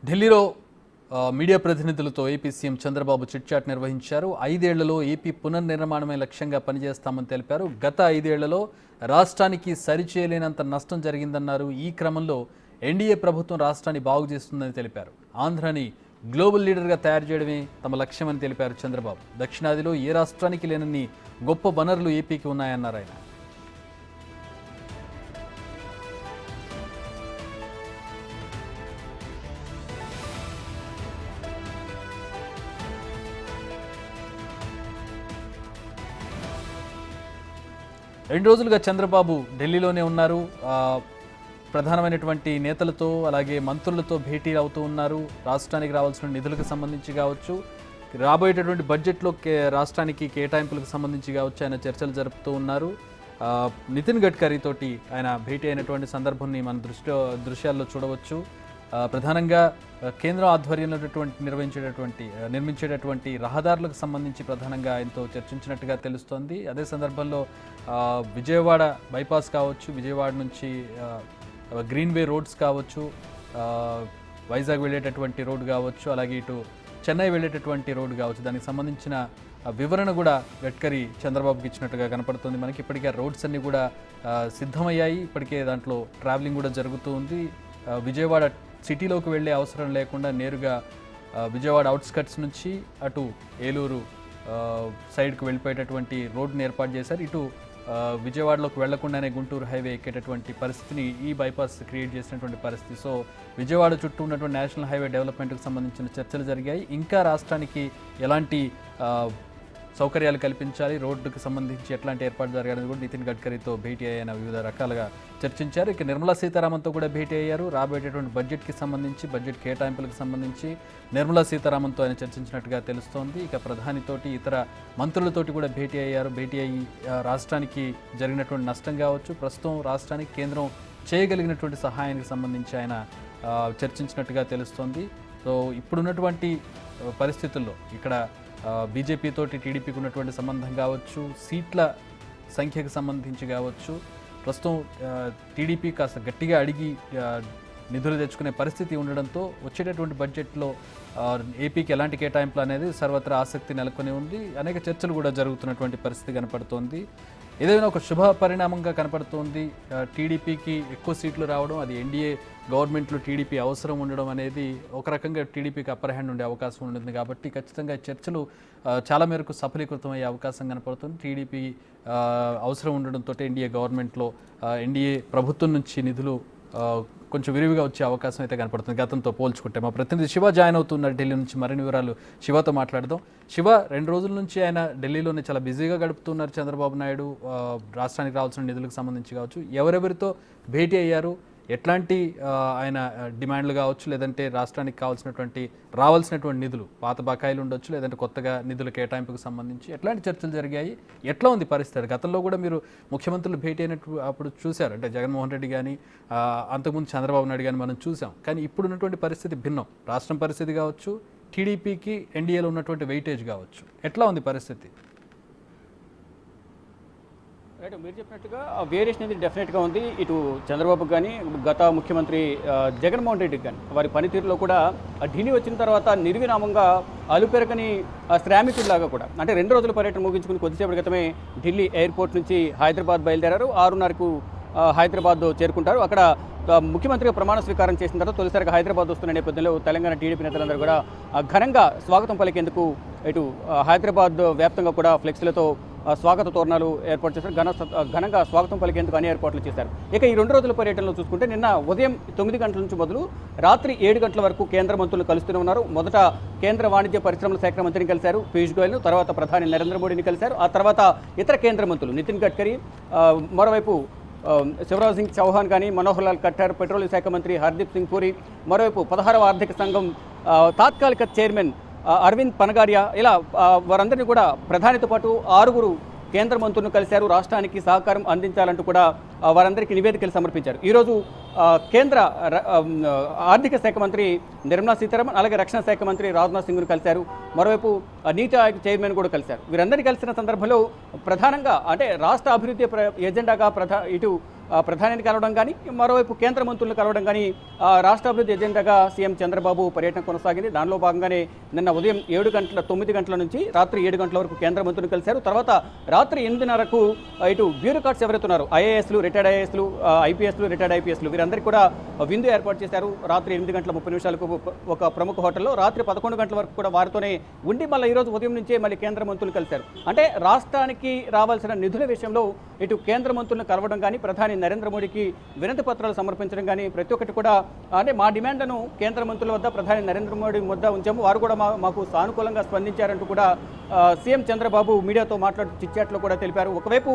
ఢిల్లీలో మీడియా ప్రతినిధులతో AP CM Chandrababu chit-chat నిర్వహించారు. 5 ఏళ్లలో ఏపీ పునర్నిర్మాణమే లక్ష్యంగా పనిచేస్తామని తెలిపారు. గత 5 ఏళ్లలో రాష్ట్రానికి సరిచేయలేనంత నష్టం జరిగిందన్నారు. ఈ క్రమంలో ఎన్డీఏ ప్రభుత్వం రాష్ట్రాన్ని బాగు చేస్తుందని తెలిపారు. ఆంధ్రాని గ్లోబల్ లీడర్గా తయారు చేయడమే తమ లక్ష్యమని తెలిపారు చంద్రబాబు. దక్షిణాదిలో ఏ రాష్ట్రానికి లేనన్ని గొప్ప వనరులు ఏపీకి ఉన్నాయన్నారు ఆయన. రెండు రోజులుగా చంద్రబాబు ఢిల్లీలోనే ఉన్నారు. ప్రధానమైనటువంటి నేతలతో అలాగే మంత్రులతో భేటీ అవుతూ ఉన్నారు. రాష్ట్రానికి రావాల్సిన నిధులకు సంబంధించి కావచ్చు, రాబోయేటటువంటి బడ్జెట్లో రాష్ట్రానికి కేటాయింపులకు సంబంధించి కావచ్చు ఆయన చర్చలు జరుపుతూ ఉన్నారు. నితిన్ గడ్కరీ తోటి ఆయన భేటీ అయినటువంటి సందర్భాన్ని మన దృశ్యాల్లో చూడవచ్చు. ప్రధానంగా కేంద్రం ఆధ్వర్యంలో నిర్మించేటటువంటి రహదారులకు సంబంధించి ప్రధానంగా ఆయనతో చర్చించినట్టుగా తెలుస్తోంది. అదే సందర్భంలో విజయవాడ బైపాస్ కావచ్చు, విజయవాడ నుంచి గ్రీన్వే రోడ్స్ కావచ్చు, వైజాగ్ వెళ్ళేటటువంటి రోడ్డు కావచ్చు, అలాగే ఇటు చెన్నై వెళ్ళేటటువంటి రోడ్డు కావచ్చు, దానికి సంబంధించిన వివరణ కూడా గడ్కరీ చంద్రబాబుకి ఇచ్చినట్టుగా కనపడుతుంది. మనకి ఇప్పటికే రోడ్స్ అన్నీ కూడా సిద్ధమయ్యాయి. ఇప్పటికే దాంట్లో ట్రావెలింగ్ కూడా జరుగుతూ ఉంది. విజయవాడ సిటీలోకి వెళ్ళే అవసరం లేకుండా నేరుగా విజయవాడ అవుట్స్కట్స్ నుంచి అటు ఏలూరు సైడ్కి వెళ్ళిపోయేటటువంటి రోడ్డుని ఏర్పాటు చేశారు. ఇటు విజయవాడలోకి వెళ్లకుండానే గుంటూరు హైవే ఎక్కేటటువంటి పరిస్థితిని ఈ బైపాస్ క్రియేట్ చేసినటువంటి పరిస్థితి. సో విజయవాడ చుట్టూ ఉన్నటువంటి నేషనల్ హైవే డెవలప్మెంట్కి సంబంధించిన చర్చలు జరిగాయి. ఇంకా రాష్ట్రానికి ఎలాంటి సౌకర్యాలు కల్పించాలి, రోడ్డుకు సంబంధించి ఎట్లాంటి ఏర్పాటు జరగాలని కూడా నితిన్ గడ్కరీతో భేటీ అయ్యాయని వివిధ రకాలుగా చర్చించారు. ఇక నిర్మలా సీతారామన్తో కూడా భేటీ అయ్యారు. రాబోయేటటువంటి బడ్జెట్కి సంబంధించి, బడ్జెట్ కేటాయింపులకు సంబంధించి నిర్మలా సీతారామన్తో ఆయన చర్చించినట్టుగా తెలుస్తోంది. ఇక ప్రధానితోటి ఇతర మంత్రులతోటి కూడా భేటీ అయ్యారు. భేటీ అయ్యి రాష్ట్రానికి జరిగినటువంటి నష్టం కావచ్చు, ప్రస్తుతం రాష్ట్రానికి కేంద్రం చేయగలిగినటువంటి సహాయానికి సంబంధించి ఆయన చర్చించినట్టుగా తెలుస్తోంది. సో ఇప్పుడున్నటువంటి పరిస్థితుల్లో ఇక్కడ బీజేపీ తోటి టీడీపీకి ఉన్నటువంటి సంబంధం కావచ్చు, సీట్ల సంఖ్యకు సంబంధించి కావచ్చు, ప్రస్తుతం టీడీపీ కాస్త గట్టిగా అడిగి నిధులు తెచ్చుకునే పరిస్థితి ఉండడంతో వచ్చేటటువంటి బడ్జెట్లో ఏపీకి ఎలాంటి కేటాయింపులు అనేది సర్వత్రా ఆసక్తి నెలకొని ఉంది. అనేక చర్చలు కూడా జరుగుతున్నటువంటి పరిస్థితి కనపడుతోంది. ఏదైనా ఒక శుభ పరిణామంగా కనపడుతోంది. టీడీపీకి ఎక్కువ సీట్లు రావడం, అది ఎన్డీఏ గవర్నమెంట్లో టీడీపీ అవసరం ఉండడం అనేది ఒక రకంగా టీడీపీకి అప్పర్ హ్యాండ్ ఉండే అవకాశం ఉంటుంది. కాబట్టి ఖచ్చితంగా చర్చలు చాలా మేరకు సఫలీకృతం అయ్యే అవకాశం కనపడుతుంది. టీడీపీ అవసరం ఉండడంతో ఎన్డీఏ గవర్నమెంట్లో ఎన్డీఏ ప్రభుత్వం నుంచి నిధులు కొంచెం విరివిగా వచ్చే అవకాశం అయితే కనపడుతుంది గతంతో పోల్చుకుంటే. మా ప్రతినిధి శివ జాయిన్ అవుతున్నారు ఢిల్లీ నుంచి. మరిన్ని వివరాలు శివతో మాట్లాడదాం. శివ, 2 రోజుల నుంచి ఆయన ఢిల్లీలోనే చాలా బిజీగా గడుపుతున్నారు చంద్రబాబు నాయుడు. రాష్ట్రానికి రావాల్సిన నిధులకు సంబంధించి కావచ్చు, ఎవరెవరితో భేటీ అయ్యారు, ఎట్లాంటి ఆయన డిమాండ్లు కావచ్చు, లేదంటే రాష్ట్రానికి రావాల్సినటువంటి నిధులు, పాత బకాయిలు ఉండొచ్చు, లేదంటే కొత్తగా నిధుల కేటాయింపుకు సంబంధించి ఎట్లాంటి చర్చలు జరిగాయి, ఎట్లా ఉంది పరిస్థితి? గతంలో కూడా మీరు ముఖ్యమంత్రులు భేటీ అయినట్టు అప్పుడు చూశారు, అంటే జగన్మోహన్ రెడ్డి కానీ అంతకుముందు చంద్రబాబు నాయుడు కానీ మనం చూసాం. కానీ ఇప్పుడు ఉన్నటువంటి పరిస్థితి భిన్నం. రాష్ట్రం పరిస్థితి కావచ్చు, టీడీపీకి ఎన్డీఏలో ఉన్నటువంటి వెయిటేజ్ కావచ్చు, ఎట్లా ఉంది పరిస్థితి? రైట్, మీరు చెప్పినట్టుగా వేరియేషన్ అనేది డెఫినెట్గా ఉంది. ఇటు చంద్రబాబు కానీ గత ముఖ్యమంత్రి జగన్మోహన్ రెడ్డికి కానీ వారి పనితీరులో కూడా ఢిల్లీ వచ్చిన తర్వాత నిర్విరామంగా అలుపెరకని శ్రామికుడిలాగా కూడా, అంటే 2 రోజుల పర్యటన ముగించుకుని కొద్దిసేపటి క్రితమే ఢిల్లీ ఎయిర్పోర్ట్ నుంచి హైదరాబాద్ బయలుదేరారు. 6:30కు హైదరాబాద్ చేరుకుంటారు. అక్కడ ముఖ్యమంత్రిగా ప్రమాణ స్వీకారం చేసిన తర్వాత తొలిసారిగా హైదరాబాద్ వస్తున్న నేపథ్యంలో తెలంగాణ టీడీపీ నేతలందరూ కూడా ఘనంగా స్వాగతం పలికేందుకు ఇటు హైదరాబాద్ వ్యాప్తంగా కూడా ఫ్లెక్సీలతో స్వాగత తోరణాలు ఏర్పాటు చేశారు. ఘనంగా స్వాగతం పలికేందుకు అన్ని ఏర్పాట్లు చేశారు. ఇక ఈ 2 రోజుల పర్యటనలో చూసుకుంటే నిన్న ఉదయం 9 గంటల నుంచి మొదలు రాత్రి 7 గంటల వరకు కేంద్ర మంత్రులు కలుస్తూనే ఉన్నారు. మొదట కేంద్ర వాణిజ్య పరిశ్రమల శాఖ మంత్రిని కలిశారు పీయూష్ గోయల్ను, తర్వాత ప్రధాని నరేంద్ర మోడీని కలిశారు. ఆ తర్వాత ఇతర కేంద్ర మంత్రులు నితిన్ గడ్కరీ, మరోవైపు శివరాజ్ సింగ్ చౌహాన్ కానీ, మనోహర్ లాల్ ఖట్టర్, పెట్రోలియం శాఖ మంత్రి హర్దీప్ సింగ్ పూరి, మరోవైపు 16వ ఆర్థిక సంఘం తాత్కాలిక చైర్మన్ అరవింద్ పనగారియా, ఇలా వారందరినీ కూడా ప్రధానితో పాటు 6 కేంద్ర మంత్రులను కలిశారు. రాష్ట్రానికి సహకారం అందించాలంటూ కూడా వారందరికీ నివేదికలు సమర్పించారు. ఈరోజు కేంద్ర ఆర్థిక శాఖ మంత్రి నిర్మలా సీతారామన్, అలాగే రక్షణ శాఖ మంత్రి రాజ్నాథ్ సింగ్ను కలిశారు. మరోవైపు నీతి ఆయోగ్ చైర్మన్ కూడా కలిశారు. వీరందరినీ కలిసిన సందర్భంలో ప్రధానంగా అంటే రాష్ట్ర అభివృద్ధి ఎజెండాగా ఇటు ప్రధానిని కలవడం కానీ మరోవైపు కేంద్ర మంత్రులను కలవడం కానీ రాష్ట్రాభివృద్ధి ఎజెండాగా సీఎం చంద్రబాబు పర్యటన కొనసాగింది. దానిలో భాగంగానే నిన్న ఉదయం 9 గంటల నుంచి రాత్రి 7 గంటల వరకు కేంద్ర మంత్రులు కలిశారు. తర్వాత రాత్రి 8:30కు ఇటు బ్యూరోక్రాట్స్ ఎవరైతున్నారు, ఐఏఎస్లు, రిటైర్డ్ ఐఏఎస్లు, ఐపీఎస్లు, రిటైర్డ్ ఐపీఎస్లు, వీరందరికీ కూడా విందు ఏర్పాటు చేశారు. రాత్రి 8:30 ఒక ప్రముఖ హోటల్లో, రాత్రి 11 గంటల వరకు కూడా వారితోనే ఉండి మళ్ళీ ఈరోజు ఉదయం నుంచే మళ్ళీ కేంద్ర మంత్రులు కలిశారు. అంటే రాష్ట్రానికి రావాల్సిన నిధుల విషయంలో ఇటు కేంద్ర మంత్రులను కలవడం కానీ, ప్రధాని నరేంద్ర మోడీకి వినతి పత్రాలు సమర్పించడం కానీ ప్రతి ఒక్కటి కూడా అంటే మా డిమాండ్లను కేంద్ర మంత్రుల వద్ద, ప్రధాని నరేంద్ర మోడీ వద్ద ఉంచాము, వారు కూడా మాకు సానుకూలంగా స్పందించారంటూ కూడా సీఎం చంద్రబాబు మీడియాతో మాట్లాడుతూ చిట్చాట్లో కూడా తెలిపారు. ఒకవైపు